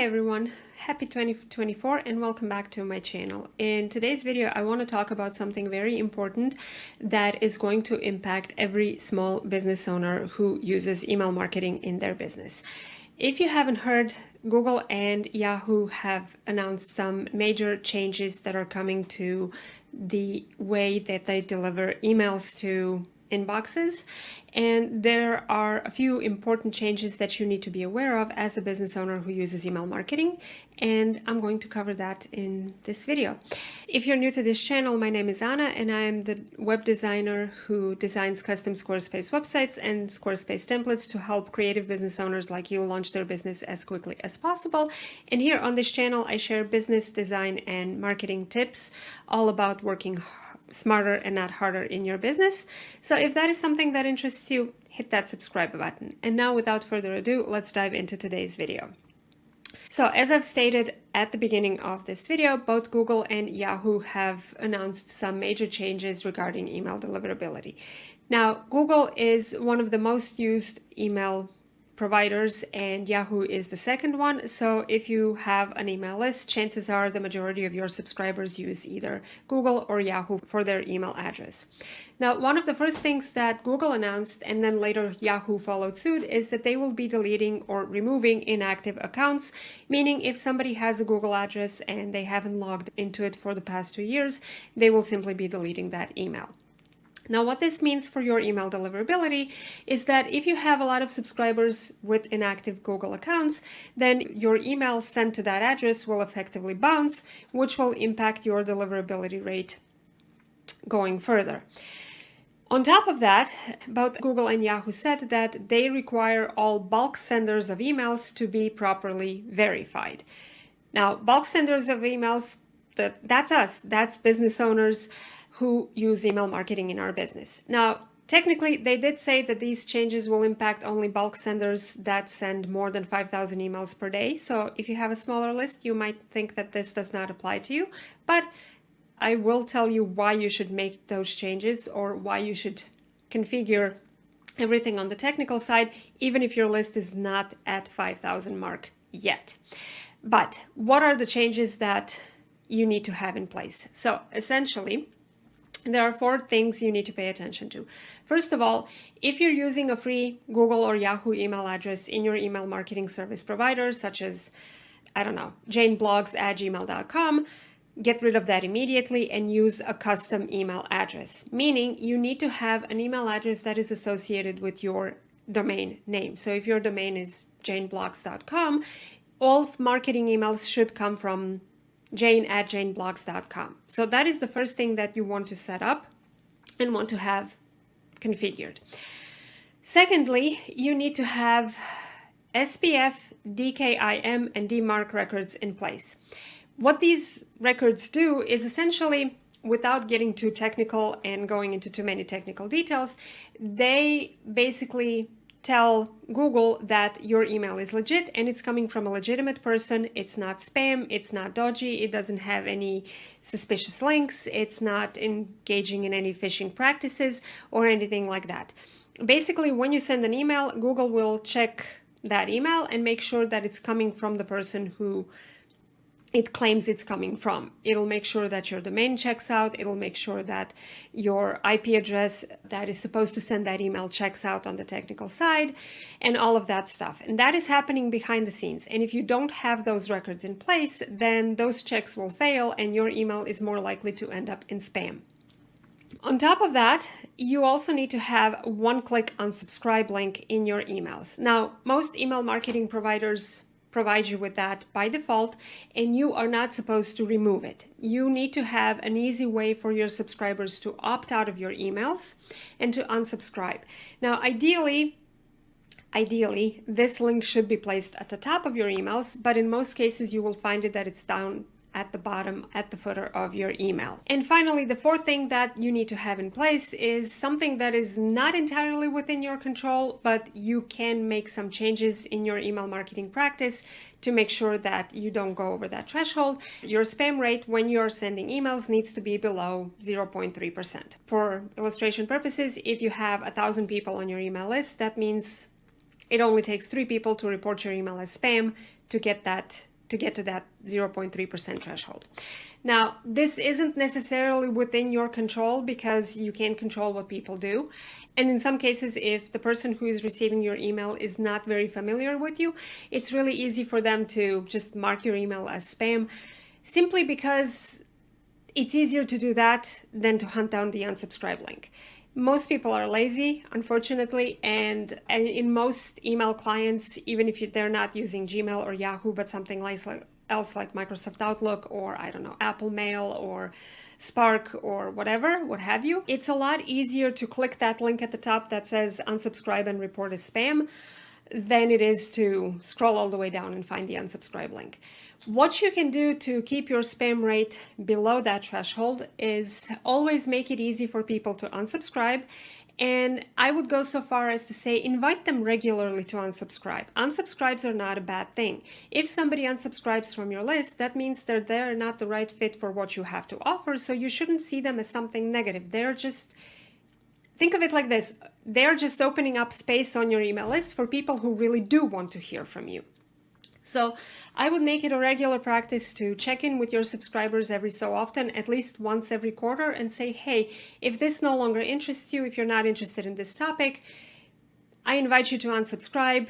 everyone, happy 2024 and welcome back to my channel. In today's video, I want to talk about something very important that is going to impact every small business owner who uses email marketing in their business. If you haven't heard, Google and Yahoo have announced some major changes that are coming to the way that they deliver emails to inboxes, and there are a few important changes that you need to be aware of as a business owner who uses email marketing, and I'm going to cover that in this video. If you're new to this channel, my name is Ana and I am the web designer who designs custom Squarespace websites and Squarespace templates to help creative business owners like you launch their business as quickly as possible. And here on this channel I share business, design and marketing tips all about working smarter and not harder in your business. So if that is something that interests you, hit that subscribe button. And now without further ado, let's dive into today's video. So as I've stated at the beginning of this video, both Google and Yahoo have announced some major changes regarding email deliverability. Now, Google is one of the most used email providers and Yahoo is the second one. So if you have an email list, chances are the majority of your subscribers use either Google or Yahoo for their email address. Now, one of the first things that Google announced and then later Yahoo followed suit is that they will be deleting or removing inactive accounts, meaning if somebody has a Google address and they haven't logged into it for the past 2 years, they will simply be deleting that email. Now, what this means for your email deliverability is that if you have a lot of subscribers with inactive Google accounts, then your email sent to that address will effectively bounce, which will impact your deliverability rate going further. On top of that, both Google and Yahoo said that they require all bulk senders of emails to be properly verified. Now, bulk senders of emails, that's us, that's business owners who use email marketing in our business. Now, technically, they did say that these changes will impact only bulk senders that send more than 5,000 emails per day. So if you have a smaller list, you might think that this does not apply to you, but I will tell you why you should make those changes or why you should configure everything on the technical side, even if your list is not at 5,000 mark yet. But what are the changes that you need to have in place? So essentially, there are 4 things you need to pay attention to. First of all, if you're using a free Google or Yahoo email address in your email marketing service provider, such as, I don't know, janeblogs@gmail.com, get rid of that immediately and use a custom email address, meaning you need to have an email address that is associated with your domain name. So if your domain is janeblogs.com, all marketing emails should come from jane@janeblogs.com. So that is the first thing that you want to set up and want to have configured. Secondly, you need to have SPF, DKIM, and DMARC records in place. What these records do is essentially, without getting too technical and going into too many technical details, they basically tell Google that your email is legit and it's coming from a legitimate person. It's not spam, it's not dodgy, it doesn't have any suspicious links, it's not engaging in any phishing practices or anything like that. Basically, when you send an email, Google will check that email and make sure that it's coming from the person who it claims it's coming from. It'll make sure that your domain checks out. It'll make sure that your IP address that is supposed to send that email checks out on the technical side and all of that stuff. And that is happening behind the scenes. And if you don't have those records in place, then those checks will fail and your email is more likely to end up in spam. On top of that, you also need to have one-click unsubscribe link in your emails. Now, most email marketing providers provide you with that by default, and you are not supposed to remove it. You need to have an easy way for your subscribers to opt out of your emails and to unsubscribe. Now, ideally, this link should be placed at the top of your emails, but in most cases, you will find it that it's down at the bottom, at the footer of your email. And finally, the 4th thing that you need to have in place is something that is not entirely within your control, but you can make some changes in your email marketing practice to make sure that you don't go over that threshold. Your spam rate when you're sending emails needs to be below 0.3%. For illustration purposes, if you have 1,000 people on your email list, that means it only takes 3 people to report your email as spam to get that to get to that 0.3% threshold. Now, this isn't necessarily within your control because you can't control what people do. And in some cases, if the person who is receiving your email is not very familiar with you, it's really easy for them to just mark your email as spam, simply because it's easier to do that than to hunt down the unsubscribe link. Most people are lazy, unfortunately, and in most email clients, even if they're not using Gmail or Yahoo, but something else like Microsoft Outlook or, I don't know, Apple Mail or Spark or whatever, what have you, it's a lot easier to click that link at the top that says unsubscribe and report as spam than it is to scroll all the way down and find the unsubscribe link. What you can do to keep your spam rate below that threshold is always make it easy for people to unsubscribe. And I would go so far as to say invite them regularly to unsubscribe. Unsubscribes are not a bad thing. If somebody unsubscribes from your list, that means they're not the right fit for what you have to offer, so you shouldn't see them as something negative. Think of it like this. They're just opening up space on your email list for people who really do want to hear from you. So I would make it a regular practice to check in with your subscribers every so often, at least once every quarter, and say, hey, if this no longer interests you, if you're not interested in this topic, I invite you to unsubscribe.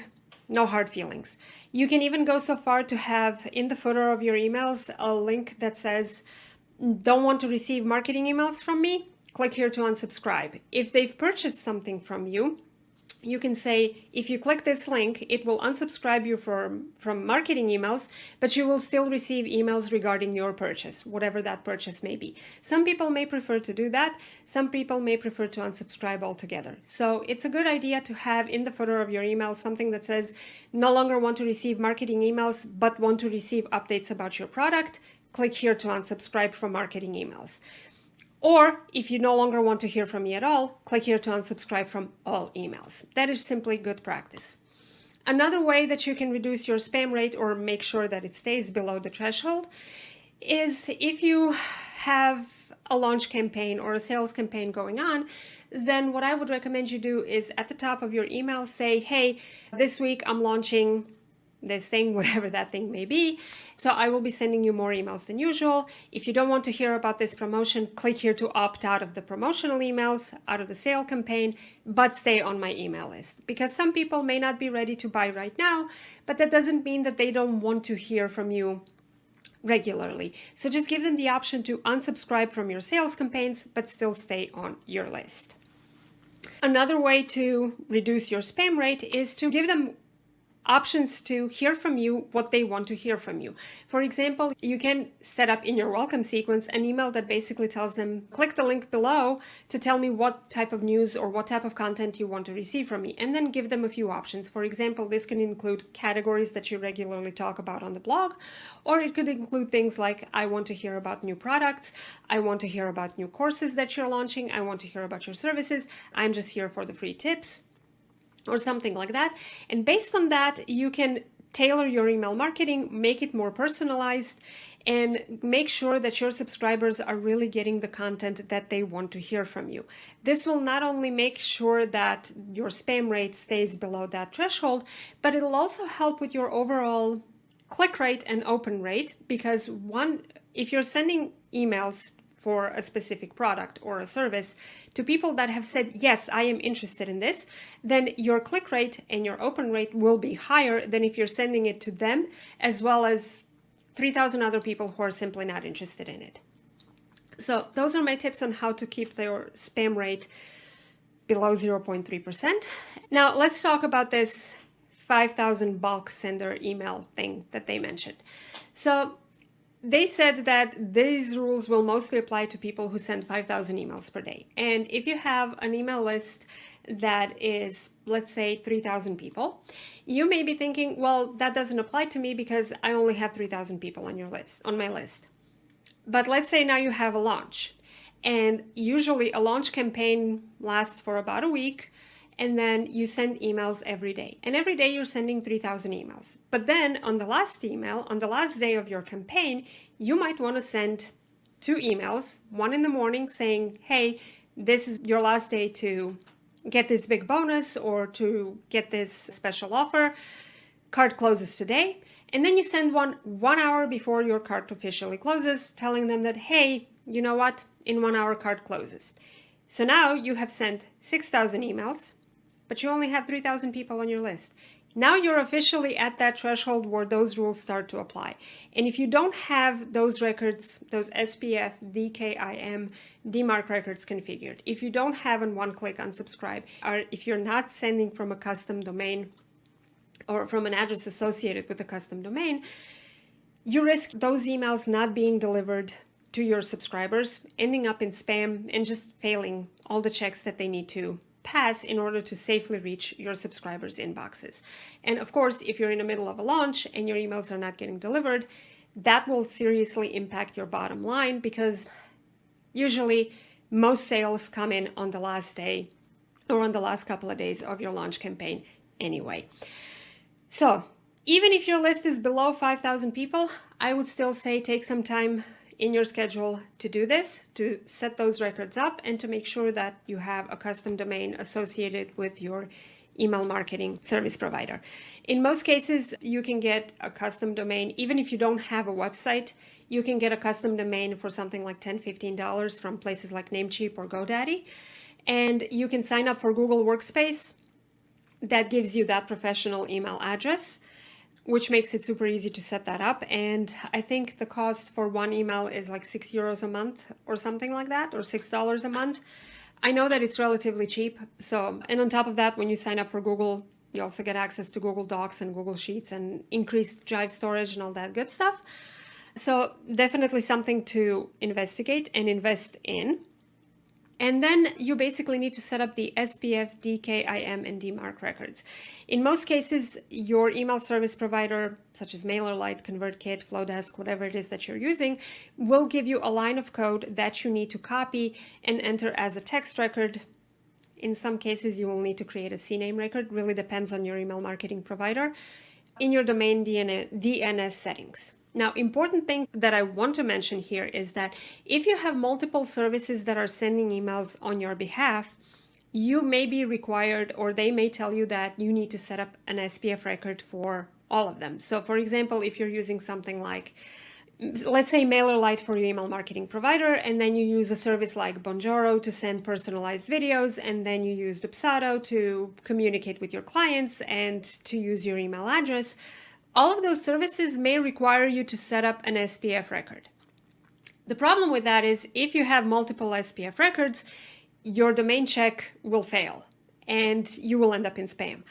No hard feelings. You can even go so far to have in the footer of your emails a link that says, don't want to receive marketing emails from me? Click here to unsubscribe. If they've purchased something from you, you can say, if you click this link, it will unsubscribe you from marketing emails, but you will still receive emails regarding your purchase, whatever that purchase may be. Some people may prefer to do that. Some people may prefer to unsubscribe altogether. So it's a good idea to have in the footer of your email something that says, no longer want to receive marketing emails, but want to receive updates about your product. Click here to unsubscribe from marketing emails. Or if you no longer want to hear from me at all, click here to unsubscribe from all emails. That is simply good practice. Another way that you can reduce your spam rate or make sure that it stays below the threshold is if you have a launch campaign or a sales campaign going on, then what I would recommend you do is at the top of your email say, hey, this week I'm launching this thing, whatever that thing may be. So I will be sending you more emails than usual. If you don't want to hear about this promotion, click here to opt out of the promotional emails, out of the sale campaign, but stay on my email list. Because some people may not be ready to buy right now, but that doesn't mean that they don't want to hear from you regularly. So just give them the option to unsubscribe from your sales campaigns, but still stay on your list. Another way to reduce your spam rate is to give them options to hear from you what they want to hear from you. For example, you can set up in your welcome sequence an email that basically tells them, click the link below to tell me what type of news or what type of content you want to receive from me, and then give them a few options. For example, this can include categories that you regularly talk about on the blog, or it could include things like, I want to hear about new products, I want to hear about new courses that you're launching, I want to hear about your services, I'm just here for the free tips, or something like that. And based on that, you can tailor your email marketing, make it more personalized, and make sure that your subscribers are really getting the content that they want to hear from you. This will not only make sure that your spam rate stays below that threshold, but it'll also help with your overall click rate and open rate, because if you're sending emails for a specific product or a service to people that have said, yes, I am interested in this, then your click rate and your open rate will be higher than if you're sending it to them, as well as 3,000 other people who are simply not interested in it. So those are my tips on how to keep your spam rate below 0.3%. Now let's talk about this 5,000 bulk sender email thing that they mentioned. So they said that these rules will mostly apply to people who send 5,000 emails per day. And if you have an email list that is, let's say, 3,000 people, you may be thinking, well, that doesn't apply to me because I only have 3,000 people on my list. But let's say now you have a launch. And usually a launch campaign lasts for about a week, and then you send emails every day. And every day you're sending 3,000 emails. But then on the last email, on the last day of your campaign, you might want to send 2 emails, one in the morning saying, hey, this is your last day to get this big bonus or to get this special offer. Cart closes today. And then you send one hour before your cart officially closes, telling them that, hey, you know what, in 1 hour cart closes. So now you have sent 6,000 emails, but you only have 3,000 people on your list. Now you're officially at that threshold where those rules start to apply. And if you don't have those records, those SPF, DKIM, DMARC records configured, if you don't have a one-click unsubscribe, or if you're not sending from a custom domain or from an address associated with a custom domain, you risk those emails not being delivered to your subscribers, ending up in spam and just failing all the checks that they need to pass in order to safely reach your subscribers' inboxes. And of course, if you're in the middle of a launch and your emails are not getting delivered, that will seriously impact your bottom line, because usually most sales come in on the last day or on the last couple of days of your launch campaign anyway. So even if your list is below 5,000 people, I would still say take some time in your schedule to do this, to set those records up and to make sure that you have a custom domain associated with your email marketing service provider. In most cases, you can get a custom domain, even if you don't have a website, you can get a custom domain for something like $10, $15 from places like Namecheap or GoDaddy. And you can sign up for Google Workspace. That gives you that professional email address, which makes it super easy to set that up. And I think the cost for one email is like €6 a month or something like that, or $6 a month. I know that it's relatively cheap. So, and on top of that, when you sign up for Google, you also get access to Google Docs and Google Sheets and increased drive storage and all that good stuff. So definitely something to investigate and invest in. And then you basically need to set up the SPF, DKIM, and DMARC records. In most cases, your email service provider, such as MailerLite, ConvertKit, Flowdesk, whatever it is that you're using, will give you a line of code that you need to copy and enter as a text record. In some cases, you will need to create a CNAME record. Really depends on your email marketing provider in your domain DNS settings. Now, important thing that I want to mention here is that if you have multiple services that are sending emails on your behalf, you may be required, or they may tell you that you need to set up an SPF record for all of them. So for example, if you're using something like, let's say MailerLite for your email marketing provider, and then you use a service like Bonjoro to send personalized videos, and then you use Dubsado to communicate with your clients and to use your email address, all of those services may require you to set up an SPF record. The problem with that is if you have multiple SPF records, your domain check will fail and you will end up in spam.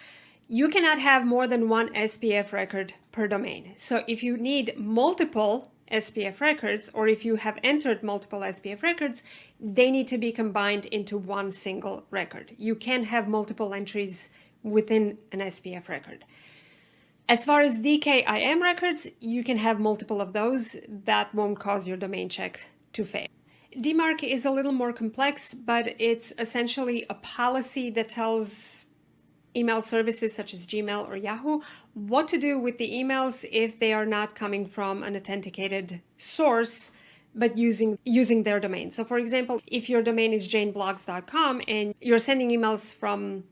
You cannot have more than one SPF record per domain. So if you need multiple SPF records, or if you have entered multiple SPF records, they need to be combined into one single record. You can't have multiple entries within an SPF record. As far as DKIM records, you can have multiple of those. That won't cause your domain check to fail. DMARC is a little more complex, but it's essentially a policy that tells email services such as Gmail or Yahoo what to do with the emails if they are not coming from an authenticated source, but using their domain. So for example, if your domain is janeblogs.com and you're sending emails from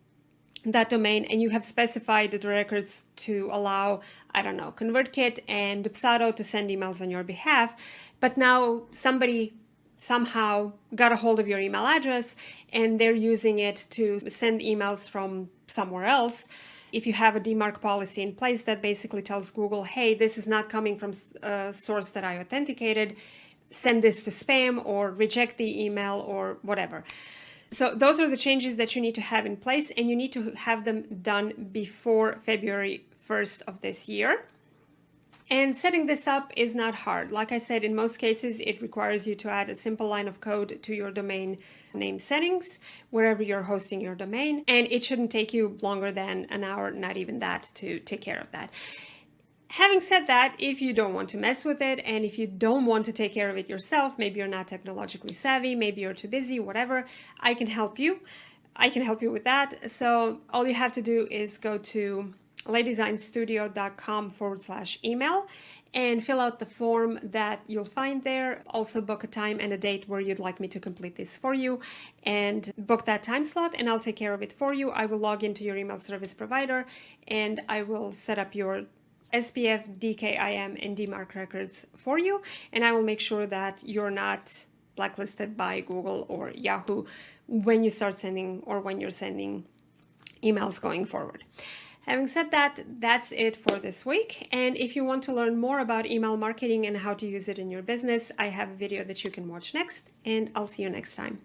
that domain and you have specified the records to allow, I don't know, ConvertKit and Dubsado to send emails on your behalf, but now somebody somehow got a hold of your email address and they're using it to send emails from somewhere else. If you have a DMARC policy in place that basically tells Google, hey, this is not coming from a source that I authenticated, send this to spam or reject the email or whatever. So those are the changes that you need to have in place, and you need to have them done before February 1st of this year. And setting this up is not hard. Like I said, in most cases, it requires you to add a simple line of code to your domain name settings, wherever you're hosting your domain. And it shouldn't take you longer than an hour, not even that, to take care of that. Having said that, if you don't want to mess with it, and if you don't want to take care of it yourself, maybe you're not technologically savvy, maybe you're too busy, whatever, I can help you. I can help you with that. So all you have to do is go to layedesignstudio.com/email and fill out the form that you'll find there. Also book a time and a date where you'd like me to complete this for you, and book that time slot and I'll take care of it for you. I will log into your email service provider and I will set up your SPF, DKIM, and DMARC records for you, and I will make sure that you're not blacklisted by Google or Yahoo when you start sending or when you're sending emails going forward. Having said that, that's it for this week. And if you want to learn more about email marketing and how to use it in your business, I have a video that you can watch next, and I'll see you next time.